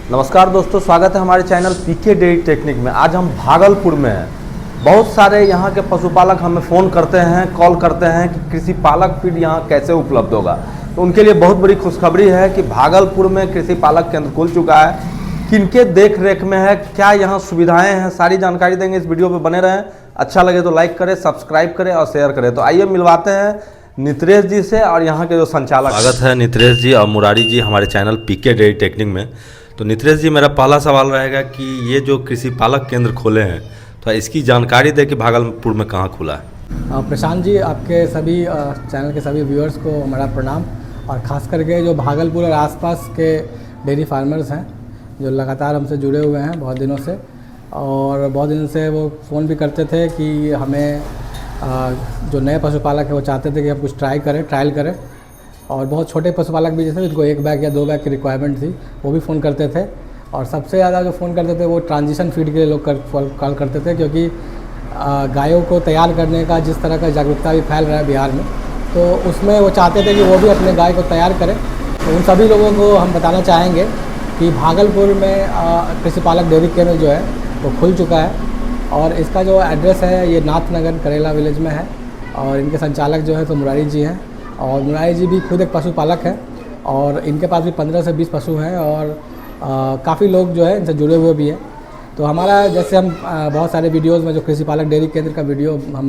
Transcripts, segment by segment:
नमस्कार दोस्तों, स्वागत है हमारे चैनल पीके डेयरी टेक्निक में। आज हम भागलपुर में हैं। बहुत सारे यहाँ के पशुपालक हमें फ़ोन करते हैं, कॉल करते हैं कि कृषि पालक फीड यहाँ कैसे उपलब्ध होगा। तो उनके लिए बहुत बड़ी खुशखबरी है कि भागलपुर में कृषि पालक केंद्र खुल चुका है। किनके देख रेख में है, क्या यहाँ सुविधाएँ हैं, सारी जानकारी देंगे। इस वीडियो पर बने रहें। अच्छा लगे तो लाइक करें, सब्सक्राइब करें और शेयर करें। तो आइए मिलवाते हैं नित्रेश जी से और यहाँ के जो संचालक। स्वागत है नित्रेश जी और मुरारी जी हमारे चैनल पीके डेयरी टेक्निक में। तो नित्रेश जी, मेरा पहला सवाल रहेगा कि ये जो कृषि पालक केंद्र खोले हैं तो इसकी जानकारी दे कि भागलपुर में कहाँ खुला है। प्रशांत जी, आपके सभी चैनल के सभी व्यूअर्स को हमारा प्रणाम। और ख़ास करके जो भागलपुर और आसपास के डेयरी फार्मर्स हैं जो लगातार हमसे जुड़े हुए हैं बहुत दिनों से, और बहुत दिन से वो फ़ोन भी करते थे कि हमें जो नए पशुपालक है वो चाहते थे कि हम कुछ ट्रायल करें। और बहुत छोटे पशुपालक भी जैसे जिनको 1 बैग या 2 बैग की रिक्वायरमेंट थी वो भी फ़ोन करते थे। और सबसे ज़्यादा जो फ़ोन करते थे वो ट्रांजिशन फीड के लिए लोग कॉल करते थे, क्योंकि गायों को तैयार करने का जिस तरह का जागरूकता भी फैल रहा है बिहार में, तो उसमें वो चाहते थे कि वो भी अपने गाय को तैयार करें। तो उन सभी लोगों को हम बताना चाहेंगे कि भागलपुर में कृषि पालक डेयरी केंद्र जो है वो खुल चुका है। और इसका जो एड्रेस है ये नाथनगर करेला विलेज में है। और इनके संचालक जो है तो मुरारी जी हैं। और मुरारी जी भी खुद एक पशुपालक है और इनके पास भी 15 से 20 पशु हैं और काफ़ी लोग जो है इनसे जुड़े हुए भी हैं। तो हमारा जैसे हम बहुत सारे वीडियोस में जो कृषि पालक डेयरी केंद्र का वीडियो हम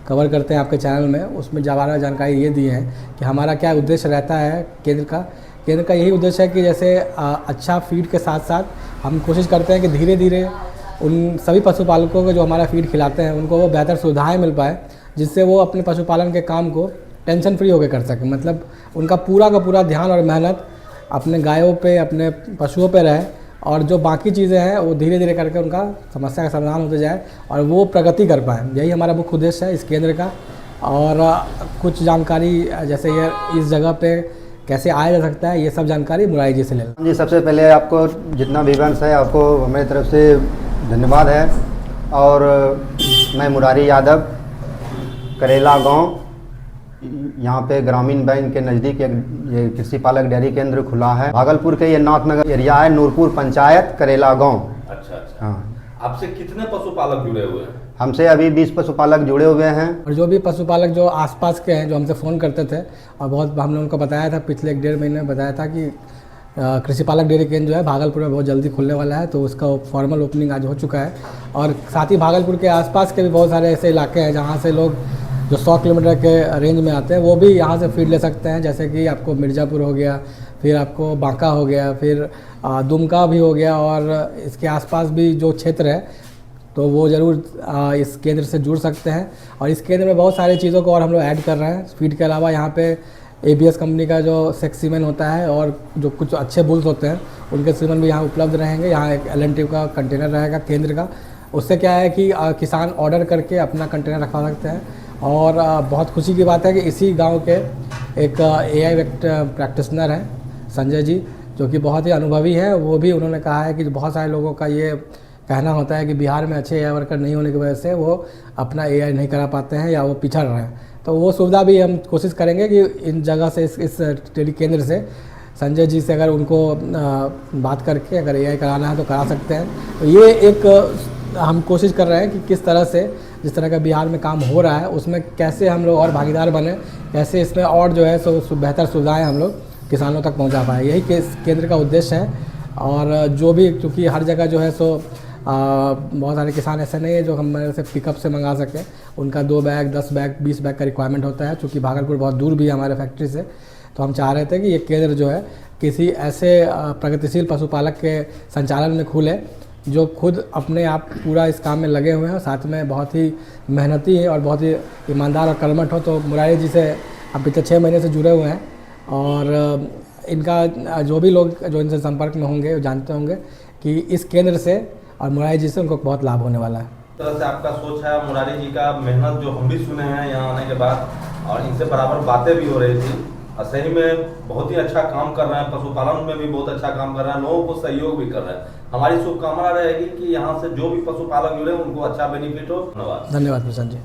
कवर करते हैं आपके चैनल में, उसमें ज़्यादा जानकारी ये दी है कि हमारा क्या उद्देश्य रहता है केंद्र का यही उद्देश्य है कि जैसे अच्छा फीड के साथ साथ हम कोशिश करते हैं कि धीरे धीरे उन सभी पशुपालकों को जो हमारा फीड खिलाते हैं उनको वो बेहतर सुविधाएँ मिल पाए, जिससे वो अपने पशुपालन के काम को टेंशन फ्री होकर कर सकें। मतलब उनका पूरा का पूरा ध्यान और मेहनत अपने गायों पे, अपने पशुओं पे रहे, और जो बाकी चीज़ें हैं वो धीरे धीरे करके उनका समस्या का समाधान होते जाए और वो प्रगति कर पाएँ। यही हमारा मुख्य उद्देश्य है इस केंद्र का। और कुछ जानकारी जैसे ये इस जगह पे कैसे आया जा सकता है, ये सब जानकारी मुरारी जी से ले लें। जी, सबसे पहले आपको जितना भी व्यूअर्स है आपको हमारी तरफ से धन्यवाद है। और मैं मुरारी यादव, करेला गांव, यहाँ पे ग्रामीण बैंक के नज़दीक एक ये कृषि पालक डेयरी केंद्र खुला है। भागलपुर के ये नाथनगर एरिया है, नूरपुर पंचायत, करेला गांव। अच्छा। हाँ। आपसे कितने पशुपालक जुड़े हुए हैं? हमसे अभी 20 पशुपालक जुड़े हुए हैं। और जो भी पशुपालक जो आसपास के हैं जो हमसे फ़ोन करते थे, और बहुत हमने उनको बताया था, पिछले 1-1.5 महीने में बताया था कि कृषि पालक डेयरी केंद्र जो है भागलपुर में बहुत जल्दी खुलने वाला है। तो उसका फॉर्मल ओपनिंग आज हो चुका है। और साथ ही भागलपुर के आसपास के भी बहुत सारे ऐसे इलाके हैं जहाँ से लोग जो 100 किलोमीटर के रेंज में आते हैं वो भी यहाँ से फीड ले सकते हैं। जैसे कि आपको मिर्ज़ापुर हो गया, फिर आपको बांका हो गया, फिर दुमका भी हो गया, और इसके आसपास भी जो क्षेत्र है तो वो ज़रूर इस केंद्र से जुड़ सकते हैं। और इस केंद्र में बहुत सारी चीज़ों को और हम लोग ऐड कर रहे हैं। फीड के अलावा यहाँ पे ABS कंपनी का जो सेक्स सीमेन होता है और जो कुछ अच्छे बुल्स होते हैं उनके सीमेन भी यहाँ उपलब्ध रहेंगे। यहाँ एक LNT का कंटेनर रहेगा केंद्र का। उससे क्या है कि किसान ऑर्डर करके अपना कंटेनर रखवा सकते हैं। और बहुत खुशी की बात है कि इसी गांव के एक AI प्रैक्टिशनर हैं संजय जी, जो कि बहुत ही अनुभवी है। वो भी उन्होंने कहा है कि बहुत सारे लोगों का ये कहना होता है कि बिहार में अच्छे AI वर्कर नहीं होने की वजह से वो अपना AI नहीं करा पाते हैं या वो पिछड़ रहे हैं। तो वो सुविधा भी हम कोशिश करेंगे कि इन जगह से इस टेली केंद्र से संजय जी से अगर उनको बात करके अगर AI कराना है तो करा सकते हैं। तो ये एक हम कोशिश कर रहे हैं कि किस तरह से जिस तरह का बिहार में काम हो रहा है उसमें कैसे हम लोग और भागीदार बने, कैसे इसमें और जो है सो बेहतर सुविधाएं हम लोग किसानों तक पहुंचा पाए। यही केंद्र का उद्देश्य है। और जो भी, क्योंकि हर जगह जो है सो बहुत सारे किसान ऐसे नहीं है जो हमारे से पिकअप से मंगा सकें। उनका 2 बैग, 10 बैग, 20 बैग का रिक्वायरमेंट होता है। चूँकि भागलपुर बहुत दूर भी है हमारे फैक्ट्री से, तो हम चाह रहे थे कि ये केंद्र जो है किसी ऐसे प्रगतिशील पशुपालक के संचालन में खुले जो खुद अपने आप पूरा इस काम में लगे हुए हैं, साथ में बहुत ही मेहनती है और बहुत ही ईमानदार और कर्मठ हो। तो मुरारी जी से अब पिछले 6 महीने से जुड़े हुए हैं। और इनका जो भी लोग जो इनसे संपर्क में होंगे वो जानते होंगे कि इस केंद्र से और मुरारी जी से उनको बहुत लाभ होने वाला है। तरह से आपका सोच है, मुरारी जी का मेहनत जो हम भी सुने हैं यहाँ आने के बाद, और इनसे बराबर बातें भी हो रही थी। और सही में बहुत ही अच्छा काम कर रहे हैं, पशुपालन में भी बहुत अच्छा काम कर रहे हैं, लोगों को सहयोग भी कर रहे हैं। हमारी शुभकामना रहेगी कि यहाँ से जो भी पशुपालक जुड़े उनको अच्छा बेनिफिट हो। धन्यवाद। धन्यवाद प्रशांत जी।